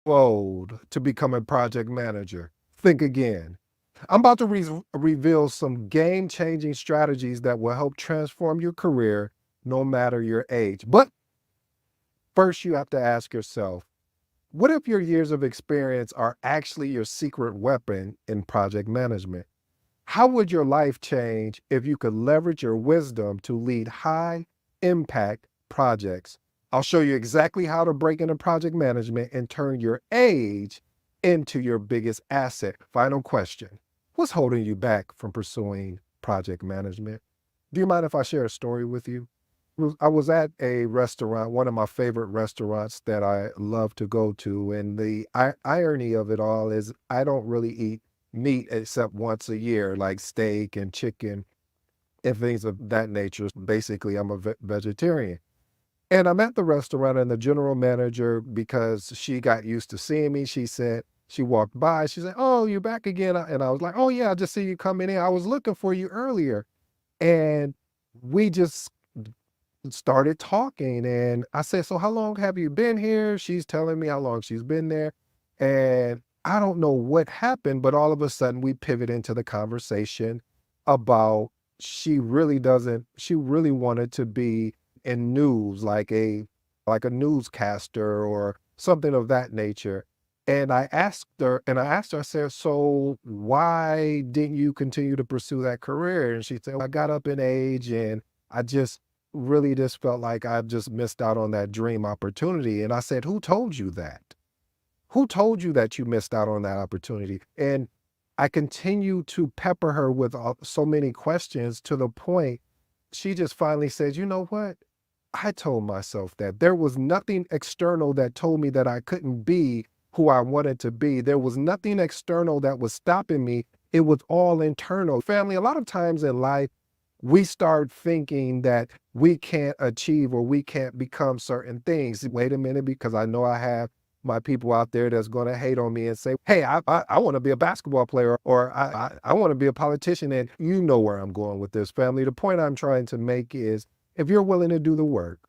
old to become a project manager? Think again. I'm about to reveal some game changing strategies that will help transform your career no matter your age. But first, you have to ask yourself, what if your years of experience are actually your secret weapon in project management? How would your life change if you could leverage your wisdom to lead high impact projects? I'll show you exactly how to break into project management and turn your age into your biggest asset. Final question. What's holding you back from pursuing project management? Do you mind if I share a story with you? I was at a restaurant, one of my favorite restaurants that I love to go to. And the irony of it all is I don't really eat meat except once a year, like steak and chicken and things of that nature. Basically, I'm a vegetarian. And I'm at the restaurant, and the general manager, because she got used to seeing me, she said, she walked by, she said, "Oh, you're back again." And I was like, "Oh, yeah, I just see you coming in. I was looking for you earlier." And we just started talking. And I said, "So how long have you been here?" She's telling me how long she's been there. And I don't know what happened, but all of a sudden we pivot into the conversation about she really wanted to be in news, like a newscaster or something of that nature. And I said, "So why didn't you continue to pursue that career?" And she said, "I got up in age and I just felt like I just missed out on that dream opportunity." And I said, "Who told you that? Who told you that you missed out on that opportunity?" And I continue to pepper her with so many questions to the point she just finally said, "You know what? I told myself that there was nothing external that told me that I couldn't be who I wanted to be. There was nothing external that was stopping me. It was all internal." Family, a lot of times in life, we start thinking that we can't achieve or we can't become certain things. Wait a minute, because I know I have my people out there that's going to hate on me and say, "Hey, I want to be a basketball player, or I want to be a politician." And you know where I'm going with this, family. The point I'm trying to make is, if you're willing to do the work,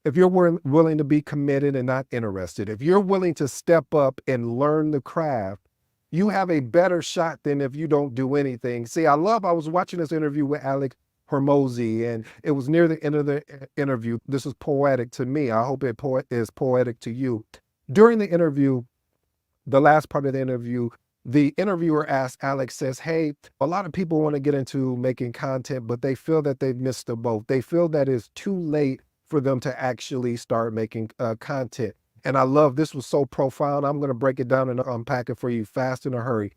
if you're willing to be committed and not interested, if you're willing to step up and learn the craft, you have a better shot than if you don't do anything. See, I was watching this interview with Alex Hormozy, and it was near the end of the interview. This is poetic to me. I hope it is poetic to you. During the interview, the last part of the interview, the interviewer asked Alex, says, "Hey, a lot of people want to get into making content, but they feel that they've missed the boat. They feel that it's too late for them to actually start making content." And I love, this was so profound. I'm going to break it down and unpack it for you fast in a hurry.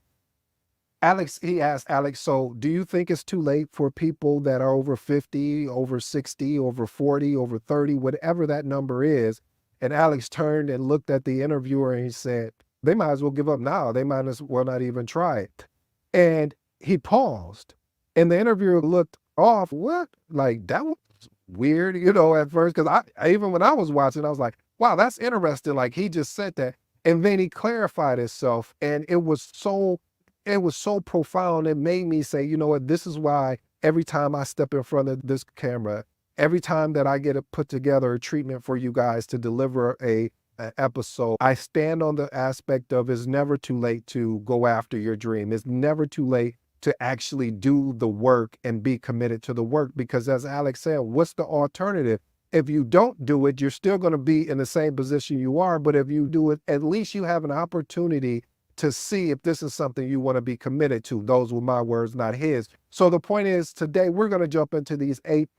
He asked Alex, "So do you think it's too late for people that are over 50, over 60, over 40, over 30, whatever that number is?" And Alex turned and looked at the interviewer and he said, "They might as well give up now. They might as well not even try it." And he paused, and the interviewer looked off. What? Like, that was weird, at first, because even when I was watching, I was like, wow, that's interesting. Like, he just said that. And then he clarified himself, and it was so profound. It made me say, you know what, this is why every time I step in front of this camera, every time that I get to put together a treatment for you guys to deliver a episode, I stand on the aspect of, it's never too late to go after your dream. It's never too late to actually do the work and be committed to the work. Because as Alex said, what's the alternative? If you don't do it, you're still going to be in the same position you are. But if you do it, at least you have an opportunity to see if this is something you want to be committed to. Those were my words, not his. So the point is, today we're going to jump into these eight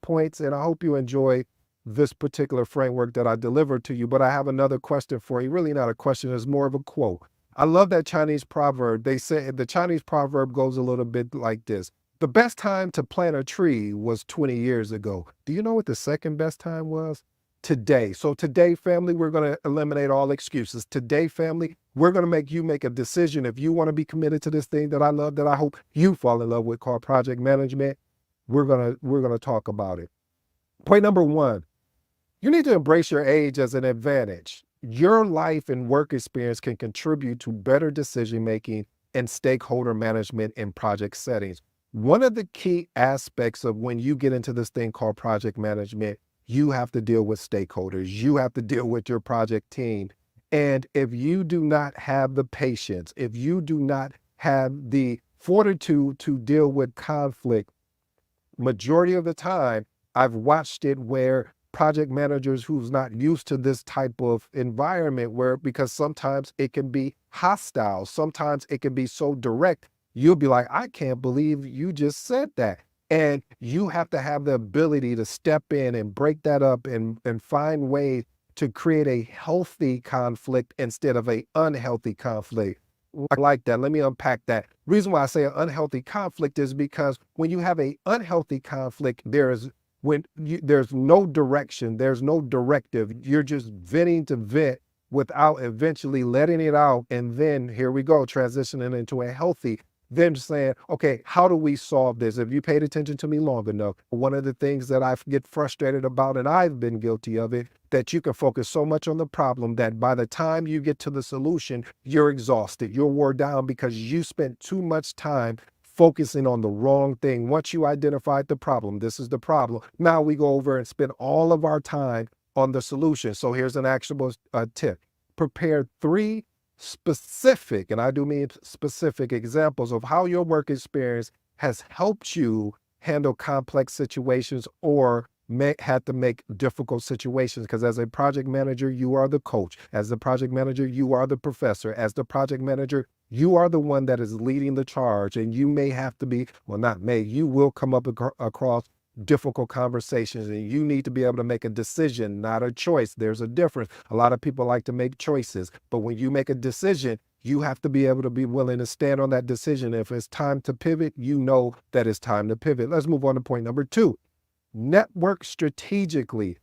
points, and I hope you enjoy this particular framework that I delivered to you. But I have another question for you. Really not a question, it's more of a quote. I love that Chinese proverb. They say, the Chinese proverb goes a little bit like this: "The best time to plant a tree was 20 years ago." Do you know what the second best time was? Today. So today, family, we're going to eliminate all excuses. Today, family, we're going to make you make a decision. If you want to be committed to this thing that I love, that I hope you fall in love with, called project management, we're going to talk about it. Point number one, you need to embrace your age as an advantage. Your life and work experience can contribute to better decision making and stakeholder management in project settings. One of the key aspects of when you get into this thing called project management, you have to deal with stakeholders. You have to deal with your project team. And if you do not have the patience, if you do not have the fortitude to deal with conflict, majority of the time, I've watched it where project managers who's not used to this type of environment where because sometimes it can be hostile, sometimes it can be so direct, you'll be like, I can't believe you just said that. And you have to have the ability to step in and break that up and find ways to create a healthy conflict instead of a unhealthy conflict. I like that. Let me unpack that. Reason why I say an unhealthy conflict is because when you have a unhealthy conflict, there's no direction, there's no directive. You're just venting to vent without eventually letting it out. And then here we go, transitioning into a healthy, then saying, okay, how do we solve this? If you paid attention to me long enough, one of the things that I get frustrated about, and I've been guilty of it, that you can focus so much on the problem that by the time you get to the solution, you're exhausted, you're wore down because you spent too much time focusing on the wrong thing. Once you identified the problem, this is the problem. Now we go over and spend all of our time on the solution. So here's an actionable tip. Prepare 3 specific, and I do mean specific, examples of how your work experience has helped you handle complex situations or had to make difficult situations. Because as a project manager, you are the coach. As the project manager, you are the professor. As the project manager, you are the one that is leading the charge. And you may have to be, well, not may, you will come up across difficult conversations, and you need to be able to make a decision, not a choice. There's a difference. A lot of people like to make choices, but when you make a decision, you have to be able to be willing to stand on that decision. If it's time to pivot, you know that it's time to pivot. Let's move on to point number 2. Network strategically.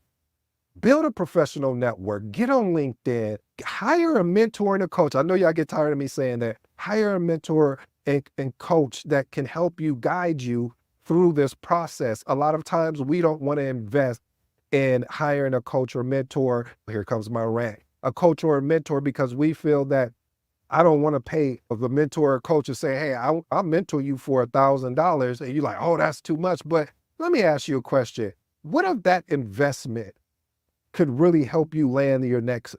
Build a professional network. Get on LinkedIn. Hire a mentor and a coach. I know y'all get tired of me saying that. Hire a mentor and coach that can help you, guide you through this process. A lot of times we don't want to invest in hiring a coach or mentor. Here comes my rant. A coach or a mentor because we feel that I don't want to pay the mentor or coach to say, hey, I'll mentor you for $1,000. And you're like, oh, that's too much. But let me ask you a question. What if that investment could really help you land your next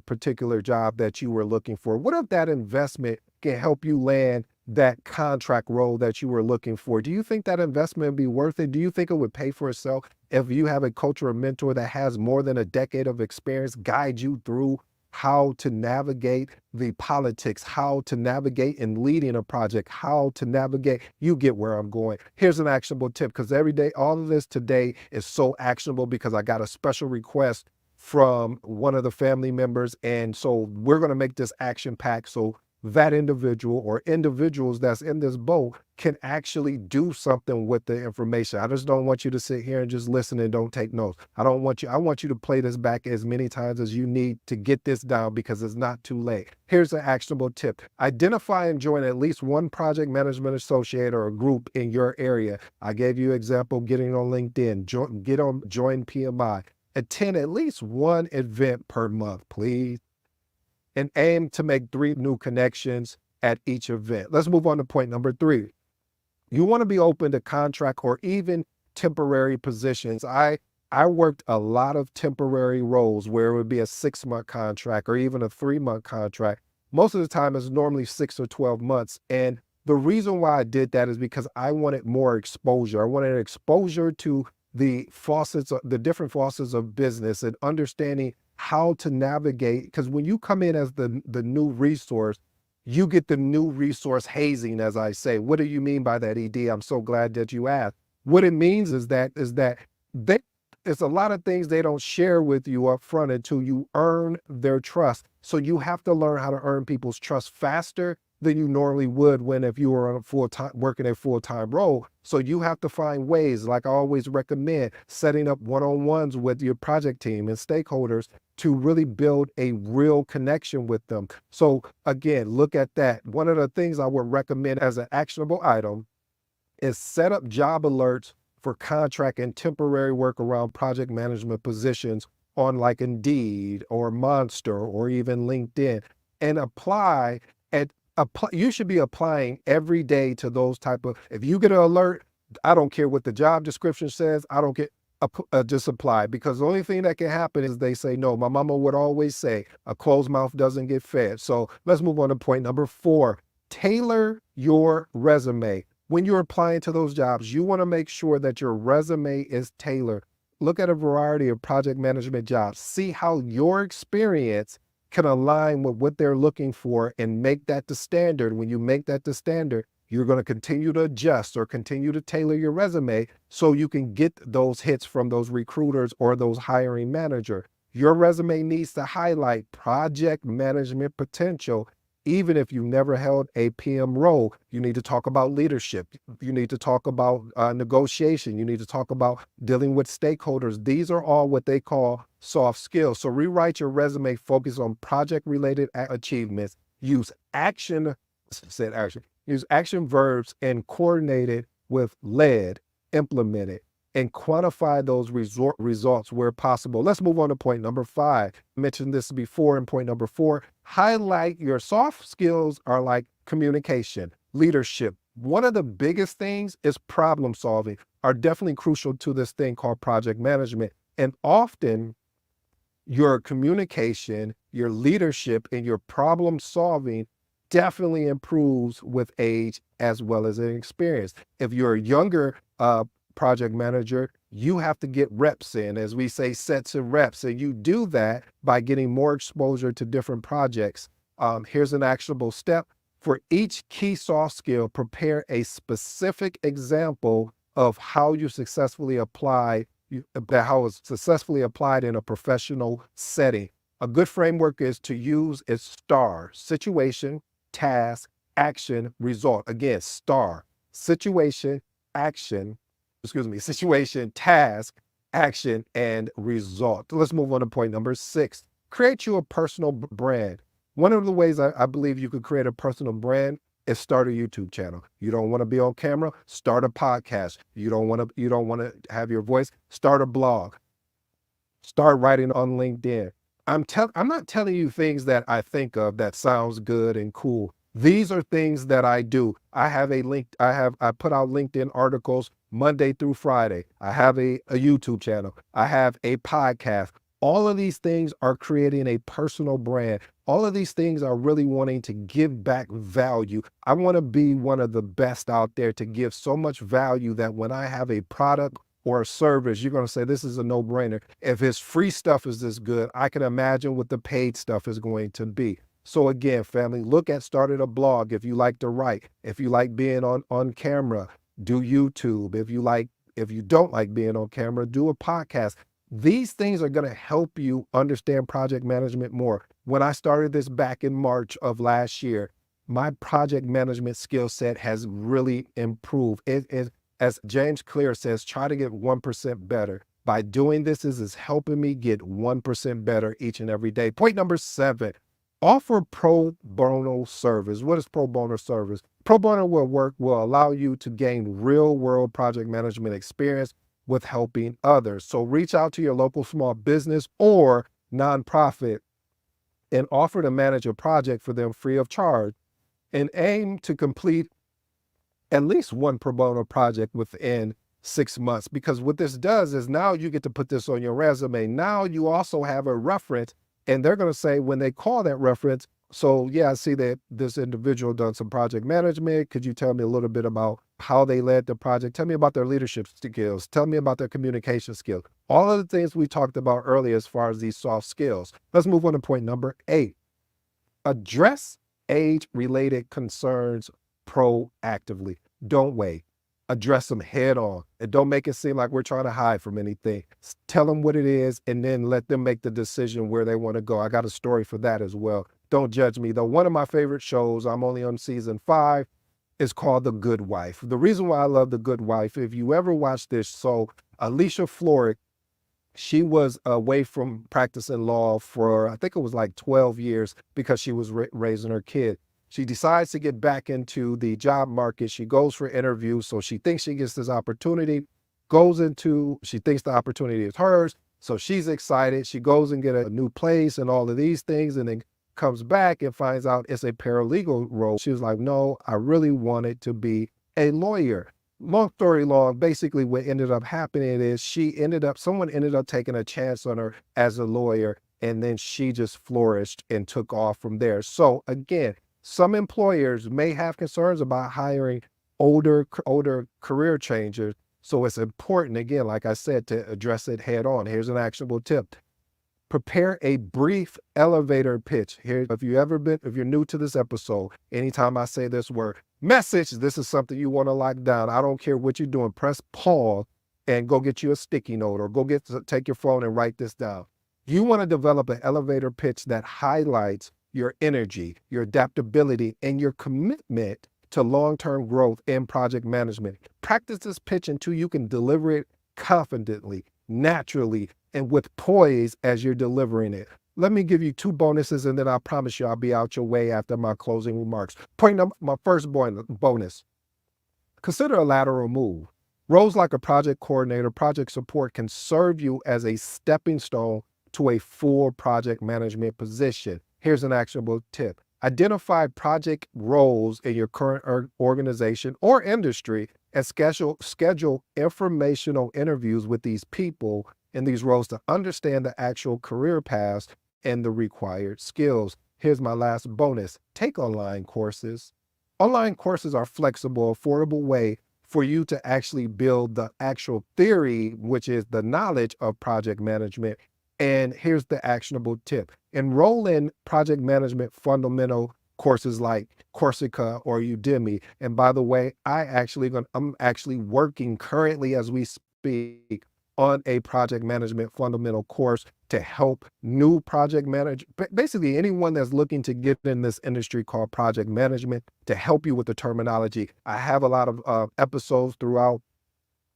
particular job that you were looking for? What if that investment can help you land that contract role that you were looking for? Do you think that investment would be worth it? Do you think it would pay for itself if you have a coach or a mentor that has more than a decade of experience guide you through how to navigate the politics, how to navigate in leading a project, how to navigate? You get where I'm going. Here's an actionable tip, because every day, all of this today is so actionable because I got a special request from one of the family members. And so we're going to make this action packed so that individual or individuals that's in this boat can actually do something with the information. I just don't want you to sit here and just listen and don't take notes. I want you to play this back as many times as you need to get this down because it's not too late. Here's an actionable tip. Identify and join at least one project management associate or a group in your area. I gave you an example, getting on LinkedIn, join PMI. Attend at least one event per month, please. And aim to make 3 new connections at each event. Let's move on to point number 3. You want to be open to contract or even temporary positions. I worked a lot of temporary roles where it would be a 6-month contract or even a 3-month contract. Most of the time it's normally 6 or 12 months. And the reason why I did that is because I wanted more exposure. I wanted exposure to the different facets of business and understanding how to navigate. Because when you come in as the new resource, you get the new resource hazing, as I say. What do you mean by that, ED? I'm so glad that you asked. What it means is that it's a lot of things they don't share with you up front until you earn their trust. So you have to learn how to earn people's trust faster than you normally would if you were on working a full-time role. So you have to find ways, like I always recommend, setting up one-on-ones with your project team and stakeholders to really build a real connection with them. So again, look at that. One of the things I would recommend as an actionable item is set up job alerts for contract and temporary work around project management positions on like Indeed or Monster or even LinkedIn, and you should be applying every day to those if you get an alert, I don't care what the job description says, I don't care. just apply, because the only thing that can happen is they say no. My mama would always say a closed mouth doesn't get fed. So let's move on to point number 4. Tailor your resume. When you're applying to those jobs, you want to make sure that your resume is tailored. Look at a variety of project management jobs. See how your experience can align with what they're looking for and make that the standard. When you make that the standard, you're going to continue to adjust or continue to tailor your resume so you can get those hits from those recruiters or those hiring manager. Your resume needs to highlight project management potential. Even if you never held a PM role, you need to talk about leadership. You need to talk about negotiation. You need to talk about dealing with stakeholders. These are all what they call soft skills. So rewrite your resume, focus on project-related achievements, use action verbs and coordinate it with led, implemented, and quantify those results where possible. Let's move on to point number 5. I mentioned this before in point number 4. Highlight your soft skills are like communication, leadership. One of the biggest things is problem solving, are definitely crucial to this thing called project management. And often your communication, your leadership, and your problem solving definitely improves with age as well as in experience. If you're a younger project manager, you have to get reps in, as we say, sets of reps. And you do that by getting more exposure to different projects. Here's an actionable step. For each key soft skill, prepare a specific example of how you successfully apply, how it's successfully applied in a professional setting. A good framework is to use is STAR: situation, task, action, result. Again, STAR: situation, task, action, and result. Let's move on to point number 6. Create you a personal brand. One of the ways I believe you could create a personal brand is start a YouTube channel. You don't want to be on camera, start a podcast. You don't want to have your voice, start a blog. Start writing on LinkedIn. I'm not telling you things that I think of that sounds good and cool. These are things that I do. I put out LinkedIn articles Monday through Friday. I have a YouTube channel. I have a podcast. All of these things are creating a personal brand. All of these things are really wanting to give back value. I want to be one of the best out there to give so much value that when I have a product or a service, you're going to say, this is a no-brainer. If his free stuff is this good, I can imagine what the paid stuff is going to be. So again, family, look at starting a blog. If you like to write, if you like being on camera, do YouTube. If you don't like being on camera, do a podcast. These things are going to help you understand project management more. When I started this back in March of last year, my project management skill set has really improved. As James Clear says, try to get 1% better. By doing this, is helping me get 1% better each and every day. Point number 7, offer pro bono service. What is pro bono service? Pro bono work will allow you to gain real world project management experience with helping others. So reach out to your local small business or nonprofit and offer to manage a project for them free of charge, and aim to complete at least one pro bono project within 6 months. Because what this does is now you get to put this on your resume. Now you also have a reference, and they're going to say when they call that reference, so yeah, I see that this individual done some project management. Could you tell me a little bit about how they led the project? Tell me about their leadership skills. Tell me about their communication skills. All of the things we talked about earlier as far as these soft skills. Let's move on to point number 8. Address age-related concerns proactively. Don't wait. Address them head on, and don't make it seem like we're trying to hide from anything. Tell them what it is, and then let them make the decision where they want to go. I got a story for that as well. Don't judge me though. One of my favorite shows, I'm only on season 5, is called The Good Wife. The reason why I love The Good Wife, if you ever watch this, so Alicia Florrick, she was away from practicing law for, I think it was like 12 years because she was raising her kid. She decides to get back into the job market. She goes for interviews. So she thinks she gets this opportunity, she thinks the opportunity is hers. So she's excited. She goes and get a new place and all of these things, and then comes back and finds out it's a paralegal role. She was like, no, I really wanted to be a lawyer. long story long, basically what ended up happening is someone ended up taking a chance on her as a lawyer, and then she just flourished and took off from there. So again, some employers may have concerns about hiring older career changers. So it's important, again, like I said, to address it head on. Here's an actionable tip. Prepare a brief elevator pitch. Here, if you're new to this episode, anytime I say this word message, this is something you want to lock down. I don't care what you're doing. Press pause and go get you a sticky note, or take your phone and write this down. You want to develop an elevator pitch that highlights your energy, your adaptability, and your commitment to long-term growth in project management. Practice this pitch until you can deliver it confidently, naturally, and with poise as you're delivering it. Let me give you two bonuses, and then I promise you I'll be out your way after my closing remarks. My first bonus. Consider a lateral move. Roles like a project coordinator, project support can serve you as a stepping stone to a full project management position. Here's an actionable tip. Identify project roles in your current organization or industry and schedule informational interviews with these people in these roles to understand the actual career paths and the required skills. Here's my last bonus. Take online courses. Online courses are flexible, affordable way for you to actually build the actual theory, which is the knowledge of project management. And here's the actionable tip. Enroll in project management fundamental courses like Corsica or Udemy. And by the way, I'm actually working currently as we speak on a project management fundamental course to help new project managers, basically anyone that's looking to get in this industry called project management, to help you with the terminology. I have a lot of episodes throughout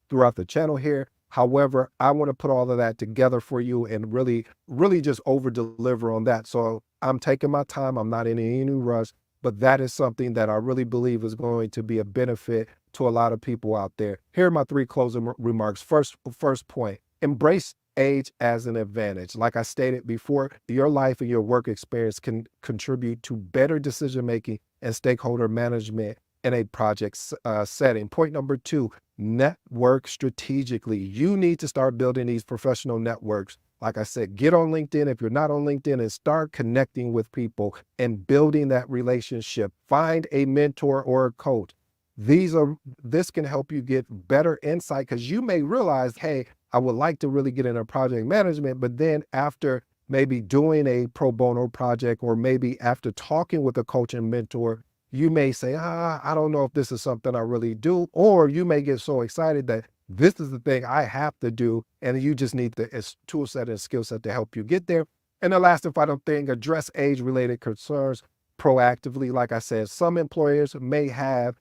the channel here. However, I want to put all of that together for you and really, really just over deliver on that. So I'm taking my time. I'm not in any rush, but that is something that I really believe is going to be a benefit to a lot of people out there. Here are my three closing remarks. First point, embrace age as an advantage. Like I stated before, your life and your work experience can contribute to better decision making and stakeholder management in a project setting. Point number two, network strategically. You need to start building these professional networks. Like I said, get on LinkedIn if you're not on LinkedIn and start connecting with people and building that relationship. Find a mentor or a coach. This can help you get better insight, because you may realize, hey, I would like to really get into project management, but then after maybe doing a pro bono project, or maybe after talking with a coach and mentor, you may say, I don't know if this is something I really do. Or you may get so excited that this is the thing I have to do, and you just need the tool set and skill set to help you get there. And the last and final thing, address age-related concerns proactively. Like I said, some employers may have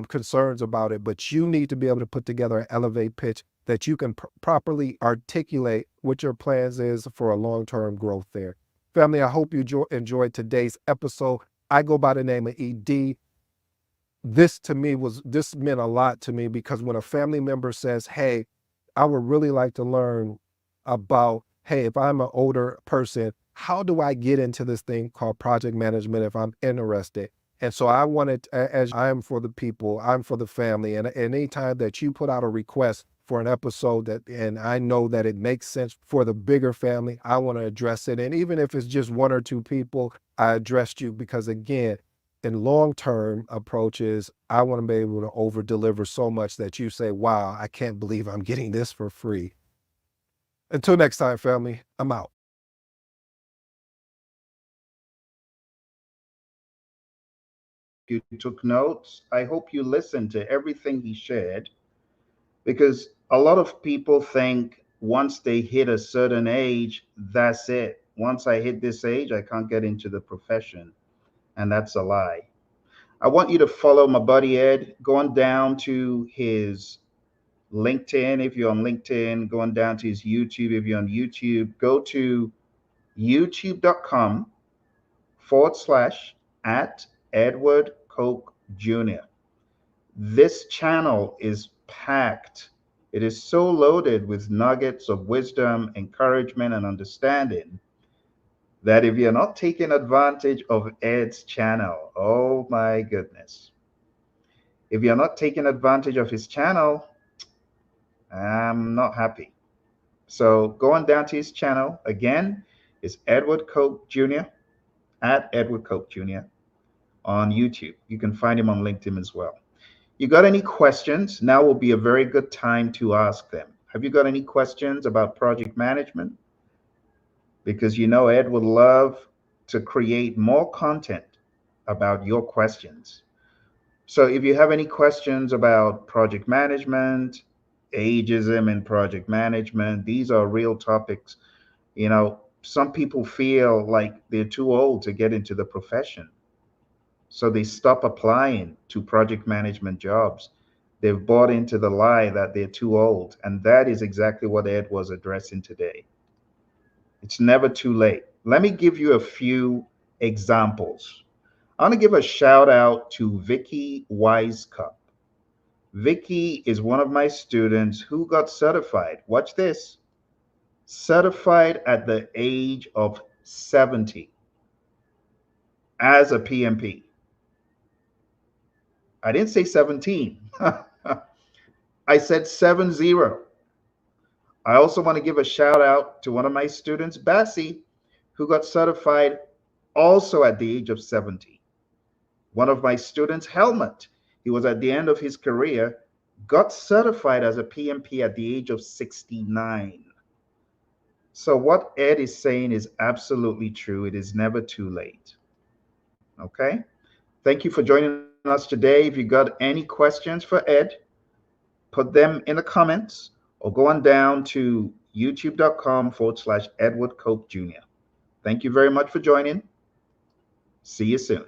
concerns about it, but you need to be able to put together an elevate pitch that you can properly articulate what your plans is for a long-term growth there. Family, I hope you enjoyed today's episode. I go by the name of ED. This meant a lot to me, because when a family member says, hey, I would really like to learn about, hey, if I'm an older person, how do I get into this thing called project management if I'm interested? And so I wanted, as I am for the people, I'm for the family. And anytime that you put out a request for an episode and I know that it makes sense for the bigger family, I want to address it. And even if it's just one or two people, I addressed you, because again, in long-term approaches, I want to be able to over deliver so much that you say, wow, I can't believe I'm getting this for free. Until next time, family, I'm out. You took notes. I hope you listened to everything he shared, because a lot of people think once they hit a certain age, that's it. Once I hit this age, I can't get into the profession. And that's a lie. I want you to follow my buddy Ed, going down to his LinkedIn if you're on LinkedIn, going down to his YouTube if you're on YouTube. Go to youtube.com/@ Edward Coke Jr. This channel is packed. It is so loaded with nuggets of wisdom, encouragement, and understanding that if you're not taking advantage of Ed's channel, oh my goodness. If you're not taking advantage of his channel, I'm not happy. So going down to his channel again is Edward Cope Jr. at Edward Cope Jr. on YouTube. You can find him on LinkedIn as well. You got any questions? Now will be a very good time to ask them. Have you got any questions about project management? Because you know Ed would love to create more content about your questions. So if you have any questions about project management, ageism in project management, these are real topics. Some people feel like they're too old to get into the profession. So they stop applying to project management jobs. They've bought into the lie that they're too old. And that is exactly what Ed was addressing today. It's never too late. Let me give you a few examples. I want to give a shout out to Vicky Wisecup. Vicky is one of my students who got certified. Watch this. Certified at the age of 70 as a PMP. I didn't say 17. I said 70. I also want to give a shout out to one of my students, Bessie, who got certified also at the age of 70. One of my students, Helmut, he was at the end of his career, got certified as a PMP at the age of 69. So what Ed is saying is absolutely true. It is never too late. Okay? Thank you for joining us today. If you got any questions for Ed, put them in the comments or go on down to youtube.com/Edward Cope Jr. Thank you very much for joining. See you soon.